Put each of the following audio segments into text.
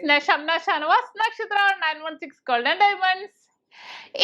SHAMNA Nakshatra 916 Golden Diamonds.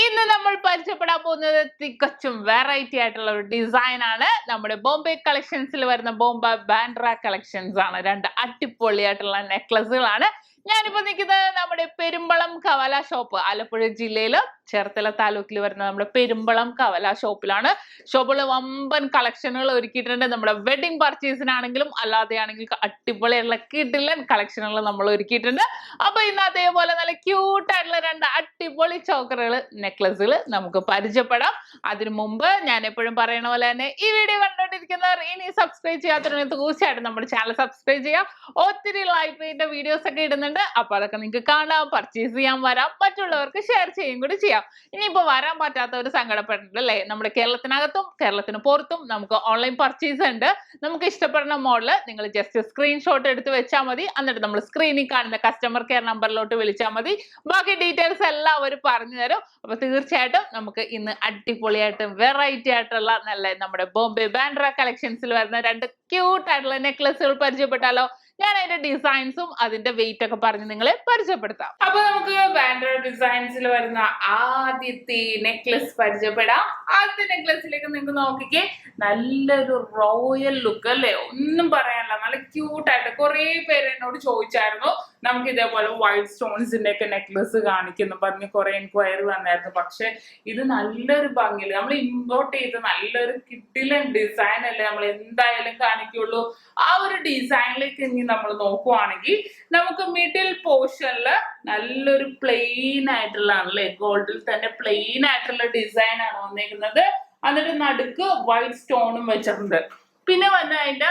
ഇന്ന് നമ്മൾ പരിചയപ്പെടാൻ പോകുന്നത് തികച്ചും വെറൈറ്റി ആയിട്ടുള്ള ഒരു ഡിസൈൻ ആണ്. നമ്മുടെ ബോംബെ കളക്ഷൻസിൽ വരുന്ന ബോംബെ ബാൻഡ്ര കളക്ഷൻസ് ആണ്. രണ്ട് അടിപൊളിയായിട്ടുള്ള നെക്ലസുകളാണ്. ഞാനിപ്പോ നിൽക്കുന്നത് നമ്മുടെ പെരുമ്പളം കവല ഷോപ്പ്, ആലപ്പുഴ ജില്ലയില് ചേർത്തല താലൂക്കിൽ വരുന്ന നമ്മുടെ പെരുമ്പളം കവല ഷോപ്പിലാണ്. ഷോപ്പിൽ വമ്പൻ കളക്ഷനുകൾ ഒരുക്കിയിട്ടുണ്ട്. നമ്മുടെ വെഡിങ് പർച്ചേസിനാണെങ്കിലും അല്ലാതെയാണെങ്കിലും അടിപൊളിയായിട്ടുള്ള കിടിലൻ കളക്ഷനുകൾ നമ്മൾ ഒരുക്കിയിട്ടുണ്ട്. അപ്പൊ ഇന്ന് അതേപോലെ നല്ല ക്യൂട്ട് ആയിട്ടുള്ള രണ്ട് അടിപൊളി ചോക്കറുകൾ, നെക്ലസുകൾ നമുക്ക് പരിചയപ്പെടാം. അതിനു മുമ്പ് ഞാൻ എപ്പോഴും പറയണ പോലെ തന്നെ ഈ വീഡിയോ കണ്ടുകൊണ്ടിരിക്കുന്നവർ ഇനി സബ്സ്ക്രൈബ് ചെയ്യാത്തവർ തീർച്ചയായിട്ടും നമ്മുടെ ചാനൽ സബ്സ്ക്രൈബ് ചെയ്യാം. ഒത്തിരി ലൈറ്റ് വെയിറ്റ് വീഡിയോസ് ഒക്കെ ഇടുന്നുണ്ട്. അപ്പൊ അതൊക്കെ നിങ്ങൾക്ക് കാണാം, പർച്ചേസ് ചെയ്യാൻ വരാം, മറ്റുള്ളവർക്ക് ഷെയർ ചെയ്യുകയും കൂടി ചെയ്യാം. ഇനിയിപ്പോ വരാൻ പറ്റാത്തവർ സങ്കടപ്പെട്ടിട്ടുണ്ട് അല്ലേ? നമ്മുടെ കേരളത്തിനകത്തും കേരളത്തിന് പുറത്തും നമുക്ക് ഓൺലൈൻ പർച്ചേസ് ഉണ്ട്. നമുക്ക് ഇഷ്ടപ്പെടുന്ന മോഡല് നിങ്ങൾ ജസ്റ്റ് സ്ക്രീൻഷോട്ട് എടുത്ത് വെച്ചാൽ മതി. എന്നിട്ട് നമ്മൾ സ്ക്രീനിൽ കാണുന്ന കസ്റ്റമർ കെയർ നമ്പറിലോട്ട് വിളിച്ചാൽ മതി. ബാക്കി ഡീറ്റെയിൽസ് എല്ലാം അവർ പറഞ്ഞു തരും. അപ്പൊ തീർച്ചയായിട്ടും നമുക്ക് ഇന്ന് അടിപൊളിയായിട്ട് വെറൈറ്റി ആയിട്ടുള്ള നല്ല നമ്മുടെ ബോംബെ ബാൻഡ്ര കളക്ഷൻസിൽ വരുന്ന രണ്ട് ക്യൂട്ട് ആയിട്ടുള്ള നെക്ലസുകൾ പരിചയപ്പെട്ടാലോ? ഞാൻ അതിന്റെ ഡിസൈൻസും അതിന്റെ വെയിറ്റ് ഒക്കെ പറഞ്ഞ് നിങ്ങളെ പരിചയപ്പെടുത്താം. അപ്പൊ നമുക്ക് ബാൻഡ്ര ഡിസൈൻസിൽ വരുന്ന ആദ്യത്തെ നെക്ലസ് പരിചയപ്പെടാം. ആദ്യത്തെ നെക്ലസിലേക്ക് നിങ്ങൾക്ക് നോക്കിക്കേ, നല്ലൊരു റോയൽ ലുക്ക് അല്ലേ? ഒന്നും പറയാനില്ല, നല്ല ക്യൂട്ടായിട്ട്. കുറെ പേര് എന്നോട് ചോദിച്ചായിരുന്നു നമുക്ക് ഇതേപോലെ വൈറ്റ് സ്റ്റോൺസിന്റെ ഒക്കെ നെക്ലസ് കാണിക്കുന്നു പറഞ്ഞ് കുറെ എൻക്വയറി വന്നായിരുന്നു. പക്ഷെ ഇത് നല്ലൊരു ഭംഗിയില്ല, നമ്മൾ ഇമ്പോർട്ട് ചെയ്ത് നല്ലൊരു കിടിലൻ ഡിസൈൻ അല്ലേ നമ്മൾ എന്തായാലും കാണിക്കുള്ളൂ. ആ ഒരു ഡിസൈനിലേക്ക് ഇനി നമ്മൾ നോക്കുവാണെങ്കിൽ നമുക്ക് മിഡിൽ പോർഷനില് നല്ലൊരു പ്ലെയിൻ ആയിട്ടുള്ള അല്ലേ, ഗോൾഡിൽ തന്നെ പ്ലെയിൻ ആയിട്ടുള്ള ഡിസൈൻ ആണ് വന്നേക്കുന്നത്. എന്നിട്ട് നടുക്ക് വൈറ്റ് സ്റ്റോണും വെച്ചിട്ടുണ്ട്. പിന്നെ വന്ന് അതിന്റെ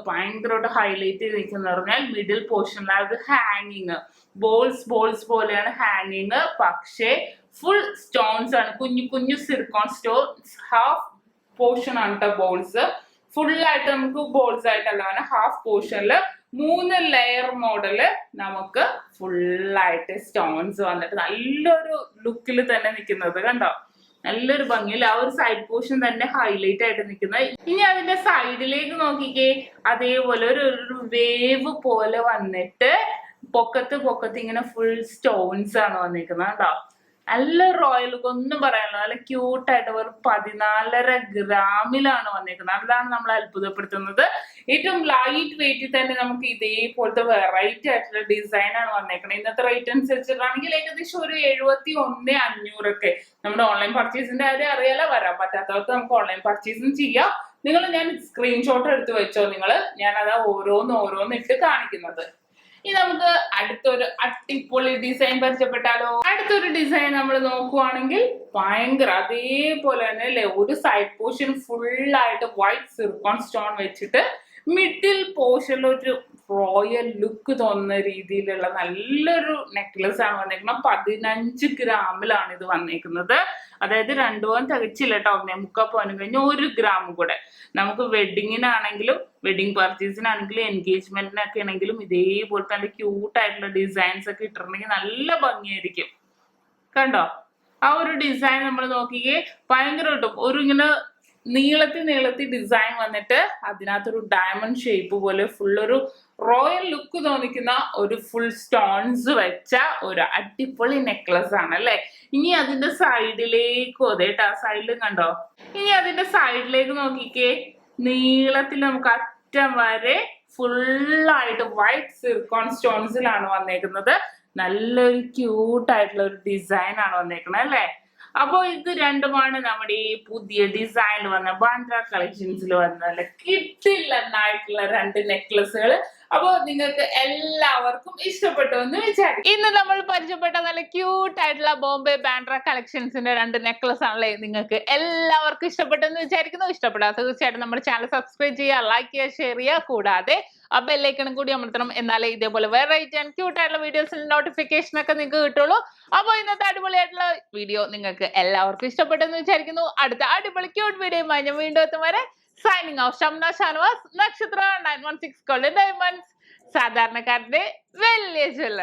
ഭയങ്കരമായിട്ട് ഹൈലൈറ്റ് ചെയ്തിരിക്കുന്ന പറഞ്ഞാൽ മിഡിൽ പോർഷനിൽ അത് ഹാങ്ങിങ് ബോൾസ് പോലെയാണ് ഹാങ്ങിങ്. പക്ഷേ ഫുൾ സ്റ്റോൺസ് ആണ്, കുഞ്ഞു കുഞ്ഞു സിർക്കോൺ സ്റ്റോൺസ്. ഹാഫ് പോർഷൻ ആണ് കേട്ടോ ബോൾസ്. ഫുള്ളായിട്ട് നമുക്ക് ബോൾസ് ആയിട്ടല്ല, ഹാഫ് പോർഷനിൽ 3 ലെയർ മോഡല് നമുക്ക് ഫുള്ളായിട്ട് സ്റ്റോൺസ് വന്നിട്ട് നല്ലൊരു ലുക്കിൽ തന്നെ നിൽക്കുന്നത് കണ്ടോ? നല്ലൊരു ഭംഗിയിൽ ആ ഒരു സൈഡ് പോർഷൻ തന്നെ ഹൈലൈറ്റ് ആയിട്ട് നിൽക്കുന്നത്. ഇനി അതിന്റെ സൈഡിലേക്ക് നോക്കിക്കേ, അതേപോലെ ഒരു വേവ് പോലെ വന്നിട്ട് പൊക്കത്ത് ഇങ്ങനെ ഫുൾ സ്റ്റോൺസ് ആണ് വന്നിരിക്കുന്നത് കേട്ടോ. നല്ല റോയൽ ലുക്ക്, ഒന്നും പറയാനില്ല. നല്ല ക്യൂട്ടായിട്ട് ഒരു 14.5 ഗ്രാമിലാണ് വന്നിരിക്കുന്നത്. അതാണ് നമ്മൾ അത്ഭുതപ്പെടുത്തുന്നത്. ഏറ്റവും ലൈറ്റ് വെയിറ്റിൽ തന്നെ നമുക്ക് ഇതേപോലത്തെ വെറൈറ്റി ആയിട്ടുള്ള ഡിസൈൻ ആണ് വന്നേക്കുന്നത്. ഇന്നത്തെ റേറ്റ് അനുസരിച്ചിട്ടാണെങ്കിൽ ഏകദേശം ഒരു 71,500 ഒക്കെ. നമ്മുടെ ഓൺലൈൻ പർച്ചേസിന്റെ കാര്യം അറിയാലോ, വരാൻ പറ്റാത്തവർക്ക് നമുക്ക് ഓൺലൈൻ പർച്ചേസും ചെയ്യാം. ഞാൻ സ്ക്രീൻഷോട്ട് എടുത്ത് വെച്ചോ ഞാൻ അതാ ഓരോന്ന് ഇട്ട് കാണിക്കുന്നത്. ഇനി നമുക്ക് അടുത്തൊരു അടിപൊളി ഡിസൈൻ പരിചയപ്പെട്ടാലോ? അടുത്തൊരു ഡിസൈൻ നമ്മൾ നോക്കുവാണെങ്കിൽ ഭയങ്കര അതേപോലെ തന്നെ അല്ലെ, ഒരു സൈഡ് പോർഷൻ ഫുള്ളായിട്ട് വൈറ്റ് സിർക്കോൺ സ്റ്റോൺ വെച്ചിട്ട് മിഡിൽ പോർഷനിൽ ഒരു റോയൽ ലുക്ക് തോന്നുന്ന രീതിയിലുള്ള നല്ലൊരു നെക്ലസ് ആണ് വന്നേക്കുന്നത്. 15 ഗ്രാമിലാണ് ഇത് വന്നേക്കുന്നത്. അതായത് 2 പവൻ തികച്ചില്ല കേട്ടോ, 1.25 പവനും കഴിഞ്ഞ് 1 ഗ്രാം കൂടെ. നമുക്ക് വെഡിങ്ങിനാണെങ്കിലും വെഡിങ് പർച്ചേസിനാണെങ്കിലും എൻഗേജ്മെന്റിനൊക്കെ ആണെങ്കിലും ഇതേപോലെ തന്നെ ക്യൂട്ടായിട്ടുള്ള ഡിസൈൻസ് ഒക്കെ ഇട്ടിട്ടുണ്ടെങ്കിൽ നല്ല ഭംഗിയായിരിക്കും. കണ്ടോ ആ ഒരു ഡിസൈൻ? നമ്മൾ നോക്കിയേ, ഭയങ്കര കിട്ടും. ഒരു ഇങ്ങനെ നീളത്തി ഡിസൈൻ വന്നിട്ട് അതിനകത്തൊരു ഡയമണ്ട് ഷേപ്പ് പോലെ ഫുൾ ഒരു റോയൽ ലുക്ക് തോന്നിക്കുന്ന ഒരു ഫുൾ സ്റ്റോൺസ് വെച്ച ഒരു അടിപൊളി നെക്ലസ് ആണ് അല്ലെ. ഇനി അതിന്റെ സൈഡിലേക്കും അതേട്ടാ, സൈഡിലും കണ്ടോ? ഇനി അതിന്റെ സൈഡിലേക്ക് നോക്കിക്കേ, നീളത്തിൽ നമുക്ക് അറ്റം വരെ ഫുള്ളായിട്ട് വൈറ്റ് സിർക്കോൺ സ്റ്റോൺസിലാണ് വന്നേക്കുന്നത്. നല്ലൊരു ക്യൂട്ടായിട്ടുള്ള ഒരു ഡിസൈൻ ആണ് വന്നേക്കുന്നത് അല്ലെ. അപ്പൊ ഇത് രണ്ടുമാണ് നമ്മുടെ ഈ പുതിയ ഡിസൈനിൽ വന്ന ബാൻഡ്ര കളക്ഷൻസിൽ വന്ന നല്ല കിടിലനായിട്ടുള്ള രണ്ട് നെക്ലസുകൾ. അപ്പൊ നിങ്ങൾക്ക് എല്ലാവർക്കും ഇഷ്ടപ്പെട്ടു എന്ന് വിചാരിക്കും. ഇന്ന് നമ്മൾ പരിചയപ്പെട്ട നല്ല ക്യൂട്ട് ആയിട്ടുള്ള ബോംബെ ബാൻഡ്ര കളക്ഷൻസിന്റെ രണ്ട് നെക്ലസ് ആണല്ലേ നിങ്ങൾക്ക് എല്ലാവർക്കും ഇഷ്ടപ്പെട്ടെന്ന് വിചാരിക്കുന്നു. ഇഷ്ടപ്പെടാത്ത തീർച്ചയായിട്ടും നമ്മുടെ ചാനൽ സബ്സ്ക്രൈബ് ചെയ്യുക, ലൈക്ക് ചെയ്യുക, ഷെയർ ചെയ്യുക. കൂടാതെ ആ ബെല്ലൈക്കണും കൂടി അമർത്തണം, എന്നാലേ ഇതേപോലെ വെറൈറ്റി ആൻഡ് ക്യൂട്ട് ആയിട്ടുള്ള വീഡിയോസിൽ നോട്ടിഫിക്കേഷൻ ഒക്കെ നിങ്ങൾക്ക് കിട്ടുള്ളൂ. അപ്പോൾ ഇന്നത്തെ അടിപൊളിയായിട്ടുള്ള വീഡിയോ നിങ്ങൾക്ക് എല്ലാവർക്കും ഇഷ്ടപ്പെട്ടെന്ന് വിചാരിക്കുന്നു. അടുത്ത അടിപൊളി ക്യൂട്ട് വീഡിയോയുമായി ഞാൻ വീണ്ടും എത്തും വരെ സൈനിങ് ഓഫ്. ഷംന ഷാനവാസ്, നക്ഷത്ര 916 ഗോൾഡൻ ഡയമണ്ട്സ്, സാധാരണക്കാരുടെ വലിയ ജ്വല്ലർ.